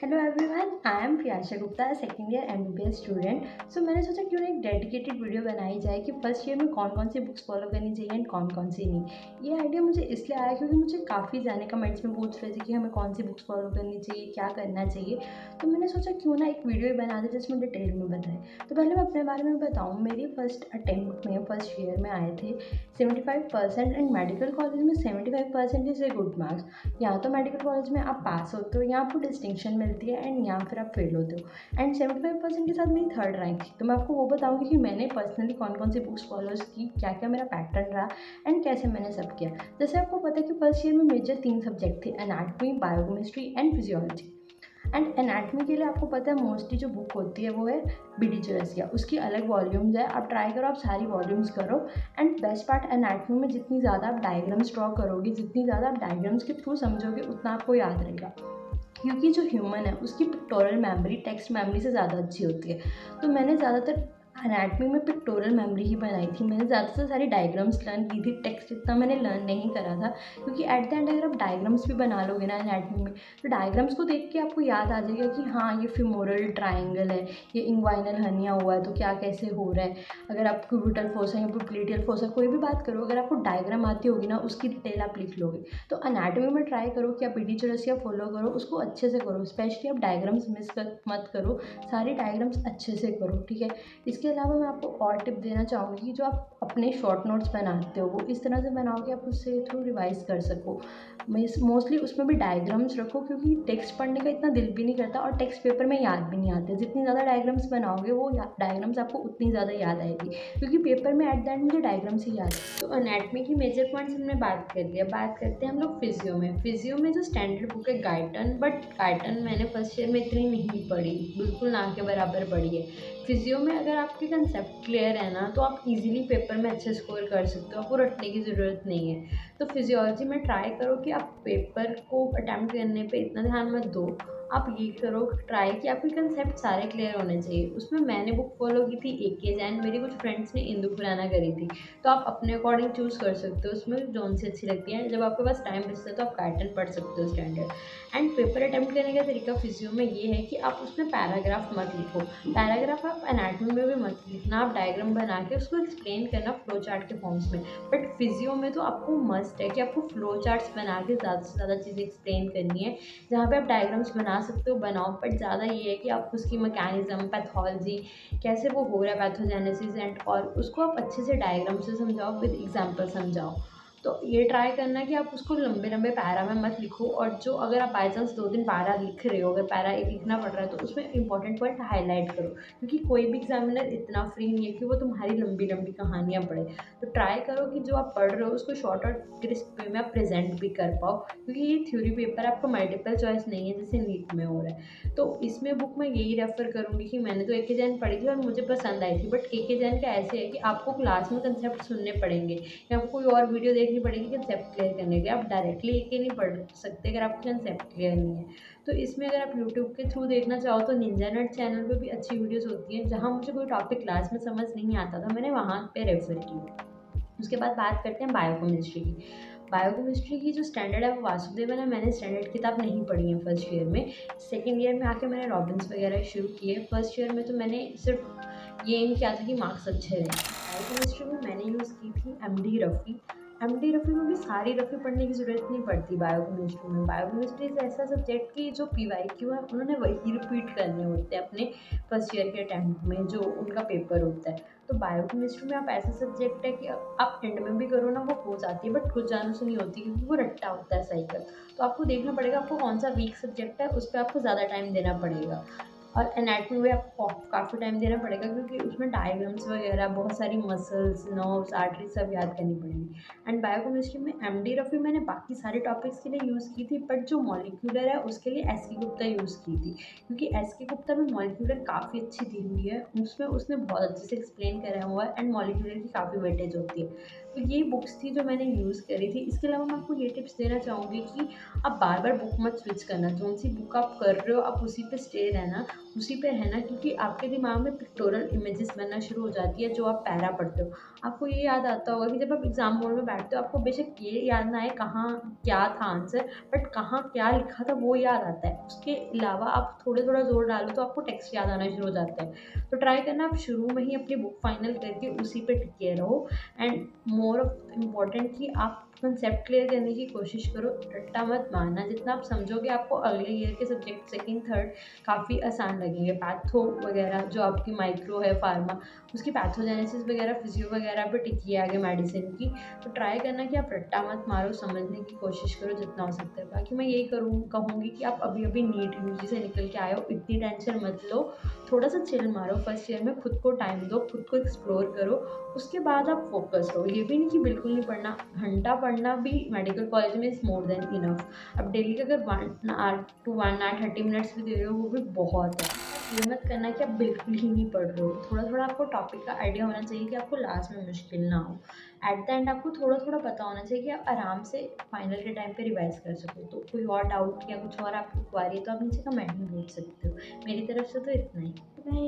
Hello everyone, I am Priyasha Gupta, second year MBBS student. So मैंने सोचा क्यों ना एक डेडिकेटेड वीडियो बनाई जाए कि फर्स्ट ईयर में कौन कौन सी बुक्स फॉलो करनी चाहिए एंड कौन कौन सी नहीं। ये आइडिया मुझे इसलिए आया क्योंकि मुझे काफ़ी जाने कमेंट्स में पूछ रहे थे कि हमें कौन सी बुक्स फॉलो करनी चाहिए, क्या करना चाहिए। तो मैंने सोचा क्यों ना एक वीडियो ही बना दे जिसमें डिटेल में बताए। तो पहले मैं अपने बारे में बताऊँ, मेरी फर्स्ट अटेम्प्ट में फर्स्ट ईयर में आए थे 75% एंड मेडिकल कॉलेज में 75% इज़ ए गुड मार्क्स। यहाँ तो मेडिकल कॉलेज में आप पास होते हो, यहाँ आपको डिस्टिंक्शन मिलती है एंड यहाँ फिर आप फेल होते हो। एंड 75% के साथ मेरी थर्ड रैंक थी। तो मैं आपको वो बताऊँगी कि मैंने पर्सनली कौन कौन सी बुक्स फॉलोज की, क्या क्या मेरा पैटर्न रहा एंड कैसे मैंने सब किया। जैसे आपको पता है कि फर्स्ट ईयर में मेजर 3 सब्जेक्ट थे, anatomy, biochemistry and physiology. And anatomy के लिए आपको पता है मोस्टली जो बुक होती है वो है बीडी चौरसिया, उसकी अलग वॉल्यूम्स है। आप ट्राई करो, आप सारी वॉल्यूम्स करो। एंड बेस्ट पार्ट, एनाटमी में जितनी ज़्यादा आप डायग्राम्स ड्रॉ करोगे, जितनी ज़्यादा आप डायग्राम्स के थ्रू समझोगे, उतना आपको याद रहेगा। क्योंकि जो ह्यूमन है उसकी पिक्टोरल मेमोरी टेक्स्ट मेमोरी से ज़्यादा अच्छी होती है। तो मैंने ज़्यादातर एनाटमी में पिक्टोरल मेमोरी ही बनाई थी। मैंने ज़्यादा से सारी डायग्राम्स लर्न की थी, टेक्स्ट इतना मैंने लर्न नहीं करा था। क्योंकि एट द एंड अगर आप डायग्राम्स भी बना लोगे ना एनाटमी में, तो डायग्राम्स को देख के आपको याद आ जाएगा कि हाँ ये फिमोरल ट्राइंगल है, ये इंग्वाइनल हर्निया हुआ है तो क्या कैसे हो रहा है। अगर आप क्यूबिटल फोसा या पोप्लिटियल फोसा कोई भी बात करो, अगर आपको डायग्राम आती होगी ना, उसकी डिटेल आप लिख लोगे। तो एनाटमी में ट्राई करो कि आप पीटी चौरसिया फॉलो करो, उसको अच्छे से करो। स्पेशली आप डायग्राम्स मत करो, सारे डायग्राम्स अच्छे से करो, ठीक है। इसके अलावा मैं आपको और टिप देना चाहूँगी कि जो आप अपने शॉर्ट नोट्स बनाते हो वो इस तरह से बनाओ कि आप उससे थ्रू रिवाइज कर सको। मोस्टली उसमें भी डायग्राम्स रखो, क्योंकि टेक्स्ट पढ़ने का इतना दिल भी नहीं करता और टेक्स्ट पेपर में याद भी नहीं आते। जितनी ज़्यादा डायग्राम्स बनाओगे वो डायग्राम्स आपको उतनी ज़्यादा याद आएगी, क्योंकि पेपर में एट द एंड मुझे डायग्राम्स ही याद है। तो एनाटमी की मेजर पॉइंट्स हमने बात कर लिया। बात करते हैं हम लोग फिजियो में। फिजियो में जो स्टैंडर्ड बुक है गाइटन, बट गाइटन मैंने फर्स्ट ईयर में इतनी नहीं पढ़ी, बिल्कुल ना के बराबर पढ़ी है। फिजियो में अगर आपके कंसेप्ट क्लियर है ना, तो आप इजीली पेपर में अच्छे स्कोर कर सकते हो, आपको रटने की ज़रूरत नहीं है। तो फिजियोलॉजी में ट्राई करो कि आप पेपर को अटैम्प्ट करने पे इतना ध्यान मत दो। आप ये करो ट्राई कि आपके कंसेप्ट सारे क्लियर होने चाहिए। उसमें मैंने बुक फॉलो की थी AK जैन, मेरी कुछ फ्रेंड्स ने इंदु खुराना करी थी। तो आप अपने अकॉर्डिंग चूज़ कर सकते हो उसमें जौन सी अच्छी लगती है। जब आपके पास टाइम बचता है तो आप गाइडन पढ़ सकते हो स्टैंडर्ड। एंड पेपर अटैम्प्ट करने का तरीका फिजियो में ये है कि आप उसमें पैराग्राफ मत लिखो। पैराग्राफ आप एनाटमी में भी मत लिखना, आप डायग्राम बना के उसको एक्सप्लेन करना फ्लो चार्ट के फॉर्म्स में। बट फिजियो में तो आपको मस्ट है कि आपको फ्लो चार्ट्स बना के ज़्यादा से ज़्यादा चीज़ें एक्सप्लेन करनी है। जहाँ पे आप डायग्राम्स बना सकते हो बनाओ, बट ज़्यादा ये है कि आप उसकी मैकेनिज्म, पैथोलॉजी, कैसे वो हो रहा है पैथोजेनेसिस एंड और उसको आप अच्छे से डायग्राम से समझाओ, विद एग्जाम्पल समझाओ। तो ये ट्राई करना कि आप उसको लंबे लंबे पैरा में मत लिखो। और जो अगर आप बाई चांस 2 दिन पैरा लिख रहे हो, अगर पैरा एक लिखना पड़ रहा है, तो उसमें इंपॉर्टेंट पॉइंट हाईलाइट करो। क्योंकि कोई भी एग्जामिनर इतना फ्री नहीं है कि वो तुम्हारी लंबी लंबी कहानियाँ पढ़े। तो ट्राई करो कि जो आप पढ़ रहे हो उसको शॉर्ट और क्रिस्प वे में आप प्रेजेंट भी कर पाओ, क्योंकि ये थ्योरी पेपर आपका मल्टीपल चॉइस नहीं है जैसे नीट में हो रहा है। तो इसमें बुक मैं यही रेफर करूँगी कि मैंने तो AK जैन पढ़ी थी और मुझे पसंद आई थी। बट AK जैन का ऐसे है कि आपको क्लास में कंसेप्ट सुनने पड़ेंगे या आपको कोई और वीडियो देखनी पड़ेगी कंसेप्ट क्लियर करने के लिए। आप डायरेक्टली AK नहीं पढ़ सकते अगर आपको कंसेप्ट क्लियर नहीं है। तो इसमें अगर आप यूट्यूब के थ्रू देखना चाहो तो निंजा नट चैनल पे भी अच्छी वीडियोस होती हैं। जहाँ मुझे कोई टॉपिक क्लास में समझ नहीं आता था, मैंने वहाँ पे रेफर किया। उसके बाद बात करते हैं बायोकेमिस्ट्री की। बायोकेमिस्ट्री की जो स्टैंडर्ड है वो वासुदेवन है। मैंने स्टैंडर्ड किताब नहीं पढ़ी है फर्स्ट ईयर में। सेकेंड ईयर में आके मैंने रॉबिन्स वगैरह शुरू किए। फर्स्ट ईयर में तो मैंने सिर्फ ये एम किया था कि मार्क्स अच्छे रहे। बायोकेमिस्ट्री में मैंने यूज़ की थी MD रफ़ी। MD रफ़ी में भी सारी रफ़ी पढ़ने की ज़रूरत नहीं पड़ती बायोकेमिस्ट्री में। बायोकेमिस्ट्री एक ऐसा सब्जेक्ट की जो PYQ है उन्होंने वही रिपीट करने होते हैं अपने फर्स्ट ईयर के अटैम्प्ट में जो उनका पेपर होता है। तो बायोकेमिस्ट्री में आप ऐसा सब्जेक्ट है कि आप एंड में भी करो ना वो हो जाती है, बट कुछ जानों से नहीं होती क्योंकि वो रट्टा होता है साइकिल। तो आपको देखना पड़ेगा आपको कौन सा वीक सब्जेक्ट है, उस पर आपको ज़्यादा टाइम देना पड़ेगा। और एनाटमी में आपको काफ़ी टाइम देना पड़ेगा क्योंकि उसमें डायग्राम्स वगैरह बहुत सारी मसल्स, नर्व्स, आर्टरी सब याद करनी पड़ेंगी। एंड बायोकेमिस्ट्री में MD रफ़ी मैंने बाकी सारे टॉपिक्स के लिए यूज़ की थी, बट जो मॉलिक्यूलर है उसके लिए SK गुप्ता यूज़ की थी। क्योंकि SK गुप्ता में मॉलिक्यूलर काफ़ी अच्छी दी हुई है, उसमें उसने बहुत अच्छे से एक्सप्लेन करा हुआ है एंड मॉलिक्यूलर की काफ़ी वेटेज होती है। तो ये बुक्स थी जो मैंने यूज़ करी थी। इसके अलावा मैं आपको ये टिप्स देना चाहूँगी कि आप बार-बार बुक मत स्विच करना। जौन-सी बुक आप कर रहे हो आप उसी पे स्टे रहना, उसी पे रहना, क्योंकि आपके दिमाग में पिक्टोरल इमेजेस बनना शुरू हो जाती है जो आप पैरा पढ़ते हो। आपको ये याद आता होगा कि जब आप एग्ज़ाम हॉल में बैठते हो आपको बेशक ये याद ना आए कहाँ क्या था आंसर, बट कहाँ क्या लिखा था वो याद आता है। उसके अलावा आप थोड़ा-थोड़ा ज़ोर डालो तो आपको टेक्स्ट याद आना शुरू हो जाता है। तो ट्राई करना आप शुरू में ही अपनी बुक फाइनल करके उसी पे टिके रहो। एंड मोर ऑफ इम्पोर्टेंट कि आप कंसेप्ट क्लियर करने की कोशिश करो, रट्टा मत मारना। जितना आप समझोगे आपको अगले ईयर के सब्जेक्ट सेकंड, थर्ड काफ़ी आसान लगेंगे। पैथो वगैरह जो आपकी माइक्रो है, फार्मा, उसकी पैथोजेनेसिस वगैरह, फिजियो वगैरह पे टिकी है आगे मेडिसिन की। तो ट्राई करना कि आप रट्टा मत मारो, समझने की कोशिश करो जितना हो सकता है। बाकी मैं यही कहूँगी कि आप अभी-अभी नीट यूजी से निकल के आए हो, इतनी टेंशन मत लो, थोड़ा-सा चिल मारो फर्स्ट ईयर में, खुद को टाइम दो, खुद को एक्सप्लोर करो, उसके बाद आप फ़ोकस रहो। ये भी नहीं कि बिल्कुल नहीं पढ़ना, घंटा पढ़ना भी मेडिकल कॉलेज में इज़ मोर देन इनफ। अब डेली का अगर 1 आवर टू 1 आवर 30 मिनट्स भी दे रहे हो वो भी बहुत है। ये मत करना कि आप बिल्कुल ही नहीं पढ़ रहे हो। थोड़ा-थोड़ा आपको टॉपिक का आइडिया होना चाहिए कि आपको लास्ट में मुश्किल ना हो। एट द एंड आपको थोड़ा-थोड़ा पता होना चाहिए कि आप आराम से फाइनल के टाइम पे रिवाइज़ कर सको। तो कोई और डाउट या कुछ और आपको क्वेरी है तो आप नीचे कमेंट में पूछ सकते हो। मेरी तरफ से तो इतना ही। बाय।